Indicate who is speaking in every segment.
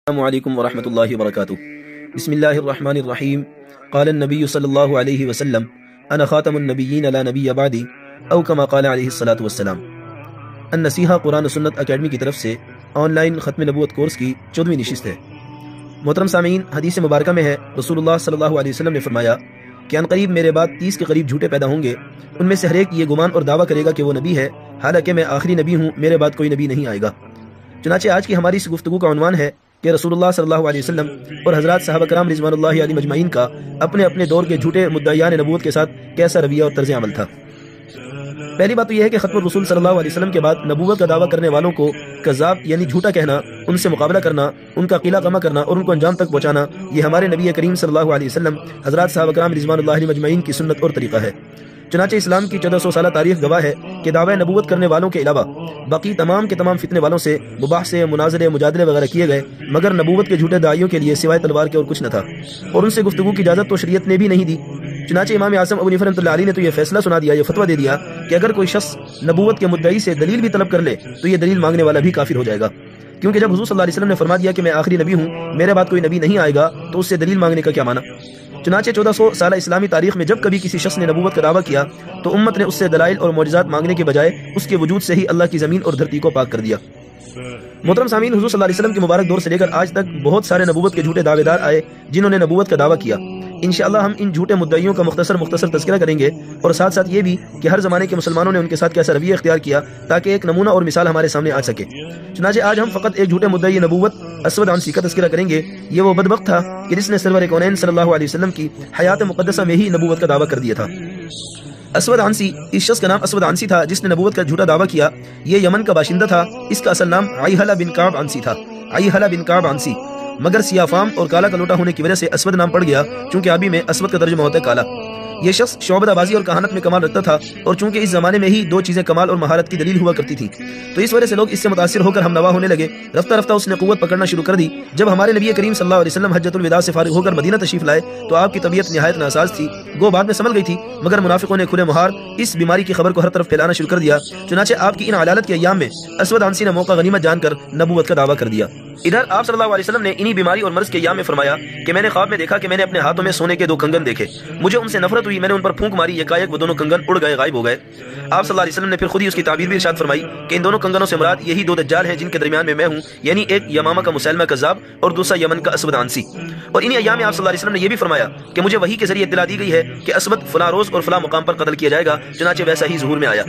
Speaker 1: السلام علیکم ورحمۃ اللہ وبرکاتہ۔ بسم اللہ الرحمن الرحیم۔ قال النبی صلی اللہ علیہ وسلم انا خاتم النبیین لا نبی بعدی او کما قال علیہ الصلاۃ والسلام۔ النصیحہ قرآن و سنت اکیڈمی کی طرف سے آن لائن ختم نبوت کورس کی 14ویں نشست ہے۔ محترم سامعین، حدیث مبارکہ میں ہے رسول اللہ صلی اللہ علیہ وسلم نے فرمایا کہ ان قریب میرے بعد 30 کے قریب جھوٹے پیدا ہوں گے، ان میں سے ہر ایک یہ گمان اور دعویٰ کرے گا کہ وہ نبی ہے، حالانکہ میں آخری نبی ہوں، میرے بعد کوئی نبی نہیں آئے گا۔ چنانچہ آج کی ہماری اس گفتگو کا عنوان ہے کہ رسول اللہ صلی اللہ علیہ وسلم اور حضرات صحابہ کرام رضوان اللہ علیہم اجمعین کا اپنے اپنے دور کے جھوٹے مدعیان نبوت کے ساتھ کیسا رویہ اور طرز عمل تھا۔ پہلی بات تو یہ ہے کہ ختم الرسول صلی اللہ علیہ وسلم کے بعد نبوت کا دعویٰ کرنے والوں کو کذاب یعنی جھوٹا کہنا، ان سے مقابلہ کرنا، ان کا قلعہ قمع کرنا اور ان کو انجام تک پہنچانا، یہ ہمارے نبی کریم صلی اللہ علیہ وسلم حضرات صحابہ کرام رضوان اللہ علیہم اجمعین کی سنت اور طریقہ ہے۔ چنانچہ اسلام کی 1400 سالہ تاریخ گواہ ہے کہ دعوی نبوت کرنے والوں کے علاوہ باقی تمام کے تمام فتنے والوں سے مباحثے، مناظرے، مجادلے وغیرہ کیے گئے، مگر نبوت کے جھوٹے داعیوں کے لیے سوائے تلوار کے اور کچھ نہ تھا، اور ان سے گفتگو کی اجازت تو شریعت نے بھی نہیں دی۔ چنانچہ امام اعظم ابو حنیفہ رحمۃ اللہ علیہ نے تو یہ فیصلہ سنا دیا، یہ فتویٰ دے دیا کہ اگر کوئی شخص نبوت کے مدعی سے دلیل بھی طلب کر لے تو یہ دلیل مانگنے والا بھی کافر ہو جائے گا، کیونکہ جب حضور صلی اللہ علیہ وسلم نے فرما دیا کہ میں آخری نبی ہوں، میرے بعد کوئی نبی نہیں آئے گا، تو اس سے دلیل مانگنے کا کیا معنی؟ چنانچہ 1400 سالہ اسلامی تاریخ میں جب کبھی کسی شخص نے نبوت کا دعویٰ کیا تو امت نے اس سے دلائل اور معجزات مانگنے کے بجائے اس کے وجود سے ہی اللہ کی زمین اور دھرتی کو پاک کر دیا۔ محترم سامعین، حضور صلی اللہ علیہ وسلم کے مبارک دور سے لے کر آج تک بہت سارے نبوت کے جھوٹے دعوے دار آئے جنہوں نے نبوت کا دعویٰ کیا۔ انشاءاللہ ہم ان جھوٹے مدعیوں کا مختصر تذکرہ کریں گے، اور ساتھ ساتھ یہ بھی کہ ہر زمانے کے مسلمانوں نے ان کے ساتھ کیسا رویہ اختیار کیا تاکہ ایک نمونہ اور مثال ہمارے سامنے آ سکے۔ چنانچہ آج ہم فقط ایک جھوٹے مدعی نبوت اسود عنسی کا تذکرہ کریں گے۔ یہ وہ بدبخت تھا کہ جس نے سرور کونین صلی اللہ علیہ وسلم کی حیات مقدسہ میں ہی نبوت کا دعویٰ کر دیا تھا۔ اسود عنسی، اس شخص کا نام اسود عنسی تھا جس نے نبوت کا جھوٹا دعویٰ کیا۔ یہ یمن کا باشندہ تھا، اس کا اصل نام عیہلہ بن کعب عنسی تھا، عیہلہ بن کعب عنسی، مگر سیاہ فام اور کالا کلوٹا ہونے کی وجہ سے اسود نام پڑ گیا، چونکہ عربی میں اسود کا ترجمہ ہوتا ہے کالا۔ یہ شخص شعبدہ بازی اور کہانت میں کمال رکھتا تھا، اور چونکہ اس زمانے میں ہی دو چیزیں کمال اور مہارت کی دلیل ہوا کرتی تھی، تو اس وجہ سے لوگ اس سے متاثر ہو کر ہم نوا ہونے لگے۔ رفتہ رفتہ اس نے قوت پکڑنا شروع کر دی۔ جب ہمارے نبی کریم صلی اللہ علیہ وسلم حجۃ الوداع سے فارغ ہو کر مدینہ تشریف لائے تو آپ کی طبیعت نہایت ناساز تھی، گو بعد میں سنبھل گئی تھی، مگر منافقوں نے کھلے مہار اس بیماری کی خبر کو ہر طرف پھیلانا شروع کر دیا۔ چنانچہ آپ کی ان علالت کے ایام میں اسود عنسی نے موقع غنیمت جان کر نبوت کا دعویٰ کر دیا۔ ادھر آپ صلی اللہ علیہ وسلم نے انہی بیماری اور مرض کے ایام میں فرمایا کہ میں نے خواب میں دیکھا کہ میں نے اپنے ہاتھوں میں سونے کے 2 کنگن دیکھے، مجھے ان سے نفرت ہوئی، میں نے ان پر پھونک ماری، یکایک وہ دونوں کنگن اڑ گئے، غائب ہو گئے۔ آپ صلی اللہ علیہ وسلم نے پھر خود ہی اس کی تعبیر بھی ارشاد فرمائی کہ ان دونوں کنگنوں سے مراد یہی 2 دجال ہیں جن کے درمیان میں ہوں، یعنی ایک یمامہ کا مسلمہ کذاب اور دوسرا یمن کا اسود عنسی۔ اور انہی ایام میں آپ صلی اللہ علیہ وسلم نے یہ بھی فرمایا کہ مجھے وحی کے ذریعے اطلاع دی گئی ہے کہ اسود فلاں روز اور فلاں مقام پر قتل کیا جائے گا، چنانچہ ویسا ہی ظہور میں آیا۔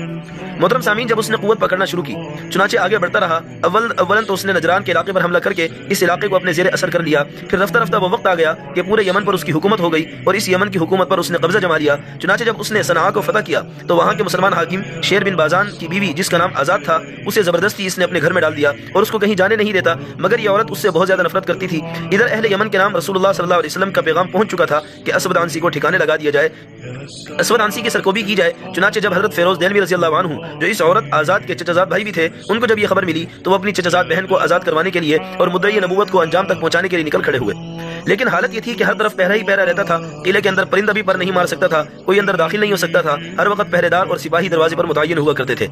Speaker 1: محترم سامعین، جب اس نے قوت پکڑنا شروع کی، چنانچہ آگے بڑھتا رہا۔ اولن تو اس نے نجران کے علاقے پر حملہ کر کے اس علاقے کو اپنے زیر اثر کر لیا، پھر رفتہ رفتہ وہ وقت آ گیا کہ پورے یمن پر اس کی حکومت ہو گئی، اور اس یمن کی حکومت پر اس نے قبضہ جما لیا۔ چنانچہ جب اس نے صنعاء کو فتح کیا تو وہاں کے مسلمان حاکم شیر بن بازان کی بیوی جس کا نام آزاد تھا، اسے زبردستی اس نے اپنے گھر میں ڈال دیا اور اس کو کہیں جانے نہیں دیتا، مگر یہ عورت اس سے بہت زیادہ نفرت کرتی تھی۔ ادھر اہل یمن کے نام رسول اللہ صلی اللہ علیہ وسلم کا پیغام پہنچ چکا تھا کہ اسود عنسی کو ٹھکانے لگا دیا جائے، اسود عنسی کی سرکوبی کی جائے۔ چنانچہ جب حضرت فیروز دہلوی رضی اللہ عنہ جو اس عورت آزاد کے چچا زاد بھائی بھی تھے، ان کو جب یہ خبر ملی تو وہ اپنی چچا زاد بہن کو آزاد کروانے کے لیے اور مدعی نبوت کو انجام تک پہنچانے کے لیے نکل کھڑے ہوئے۔ لیکن حالت یہ تھی کہ ہر طرف پہرا ہی پہرا رہتا تھا، قلعے کے اندر پرندہ بھی پر نہیں مار سکتا تھا، کوئی اندر داخل نہیں ہو سکتا تھا، ہر وقت پہرے دار اور سپاہی دروازے پر متعین ہوا کرتے تھے،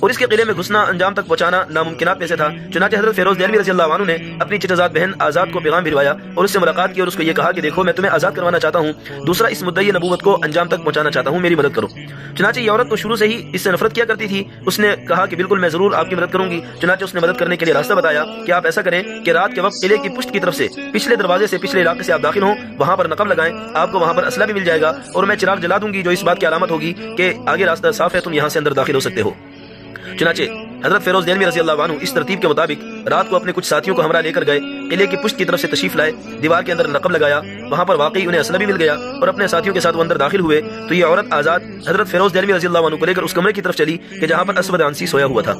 Speaker 1: اور اس کے قلعے میں گھسنا انجام تک پہنچانا ناممکنات میں سے تھا۔ چنانچہ حضرت فیروز دہلوی رضی اللہ عنہ نے اپنی چچا زاد بہن آزاد کو پیغام بھجوایا اور اس سے ملاقات کی اور اس کو یہ کہا کہ دیکھو میں تمہیں آزاد کروانا چاہتا ہوں، دوسرا اس مدعی نبوت کو انجام تک پہنچانا چاہتا ہوں، میری مدد کرو۔ چنانچہ یہ عورت تو شروع سے ہی اس سے نفرت کیا کرتی تھی، اس نے کہا کہ بالکل میں ضرور آپ کی مدد کروں گی۔ چنانچہ اس نے مدد کرنے کے لیے راستہ بتایا کہ آپ ایسا کریں کہ رات کے وقت قلعے کی پشت کی طرف سے پچھلے دروازے سے پچھلے علاقے سے آپ داخل ہوں، وہاں پر نقب لگائیں، آپ کو وہاں پر اسلحہ بھی مل جائے گا، اور میں چراغ جلا دوں گی جو اس بات کی علامت ہوگی کہ آگے راستہ صاف ہے، تم یہاں سے اندر داخل ہو سکتے ہو۔ چنانچہ حضرت فیروز دہلوی رضی اللہ عنہ اس ترتیب کے مطابق رات کو اپنے کچھ ساتھیوں کو ہمراہ لے کر گئے، قلعے کی پشت کی طرف سے تشریف لائے، دیوار کے اندر نقب لگایا، وہاں پر واقعی انہیں اسلحہ بھی مل گیا، اور اپنے ساتھیوں کے ساتھ وہ اندر داخل ہوئے تو یہ عورت آزاد حضرت فیروز دہلوی رضی اللہ عنہ کو لے کر اس کمرے کی طرف چلی کہ جہاں پر اسود عنسی سویا ہوا تھا۔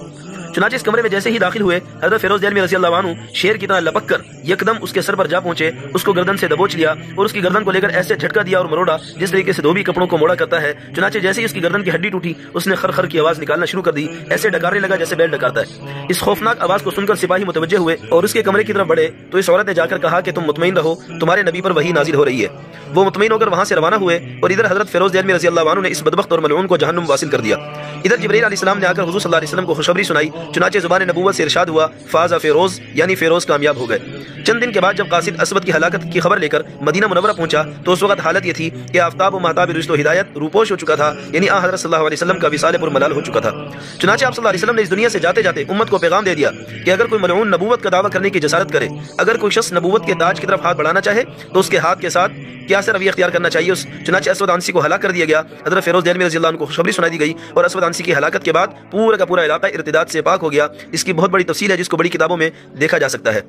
Speaker 1: چنانچہ اس کمرے میں جیسے ہی داخل ہوئے، حضرت فیروز دہلوی رضی اللہ عنہ شیر کی طرح لپک کر یکدم اس کے سر پر جا پہنچے، اس کو گردن سے دبوچ لیا اور اس کی گردن کو لے کر ایسے جھٹکا دیا اور مروڑا جس طریقے سے دھوبی کپڑوں کو موڑا کرتا ہے۔ چنانچہ جیسے ہی اس کی گردن کی ہڈی ٹوٹی، اس نے خر خر کی آواز نکالنا شروع کر دی، ایسے ڈکارنے لگا جیسے بیل ڈکارتا ہے۔ اس خوفناک آواز کو سن کر سپاہی متوجہ ہوئے اور اس کے کمرے کی طرف بڑھے تو اس عورت نے جا کر کہا کہ تم مطمئن رہو، تمہارے نبی پر وحی نازل ہو رہی ہے۔ وہ مطمئن ہو کر وہاں سے روانہ ہوئے، اور ادھر حضرت فیروز دہلوی رضی اللہ عنہ نے اس بدبخت اور ملعون کو جہنم واصل کر دیا۔ ادھر جبرائیل علیہ السلام نے آ کر حضور صلی اللہ علیہ وسلم کو خوشخبری سنائی چنانچہ زبان نبوت سے ارشاد ہوا فاز فیروز یعنی فیروز کامیاب ہو گئے۔ چند دن کے بعد جب قاصد اسود کی ہلاکت کی خبر لے کر مدینہ منورہ پہنچا تو اس وقت حالت یہ تھی کہ آفتاب و مہتاب رشد و ہدایت روپوش ہو چکا تھا، یعنی حضرت صلی اللہ علیہ وسلم کا وصال پر ملال ہو چکا تھا۔ چنانچہ آپ صلی اللہ علیہ وسلم نے اس دنیا سے جاتے جاتے امت کو پیغام دے دیا کہ اگر کوئی ملعون نبوت کا دعویٰ کرنے کی جسارت کرے، اگر کوئی شخص نبوت کے تاج کی طرف ہاتھ بڑھانا چاہے تو اس کے ہاتھ کے ساتھ کیا سے رویہ اختیار کرنا چاہیے۔ چنانچہ اسود عنسی کو ہلاک کر دیا گیا۔ حضرت فیروز دہلوی رضی اللہ عنہ کو خوشخبری سنائی دی گئی اور اسود عنسی کی ہلاکت کے بعد پورا کا پورا علاقہ ارتداد سے پاک ہو گیا۔ اس کی بہت بڑی تفصیل ہے جس کو بڑی کتابوں میں دیکھا جا سکتا ہے۔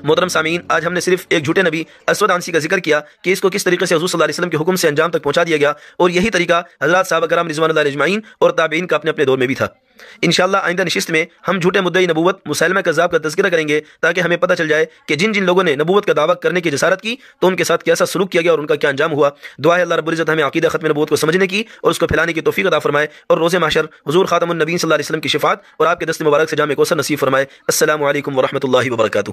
Speaker 1: محترم سامعین، آج ہم نے صرف ایک جھوٹے نبی اسود عنسی کا ذکر کیا کہ اس کو کس طریقے سے حضور صلی اللہ علیہ وسلم کے حکم سے انجام تک پہنچا دیا گیا، اور یہی طریقہ حضرات صحابہ کرام رضوان اللہ اجمعین اور تابعین کا اپنے اپنے دور میں بھی تھا۔ انشاءاللہ آئندہ نشست میں ہم جھوٹے مدعی نبوت مسیلمہ کذاب کا تذکرہ کریں گے تاکہ ہمیں پتہ چل جائے کہ جن جن لوگوں نے نبوت کا دعویٰ کرنے کی جسارت کی تو ان کے ساتھ کیسا سلوک کیا گیا اور ان کا کیا انجام ہوا۔ دعا ہے اللہ رب العزت ہمیں عقیدہ ختم نبوت کو سمجھنے کی اور اس کو پھیلانے کی توفیق عطا فرمائے، اور روز محشر حضور خاتم النبیین صلی اللہ علیہ وسلم کی شفاعت اور آپ کے دست مبارک سے جام کوثر نصیب فرمائے۔ السلام علیکم ورحمۃ اللہ وبرکاتہ۔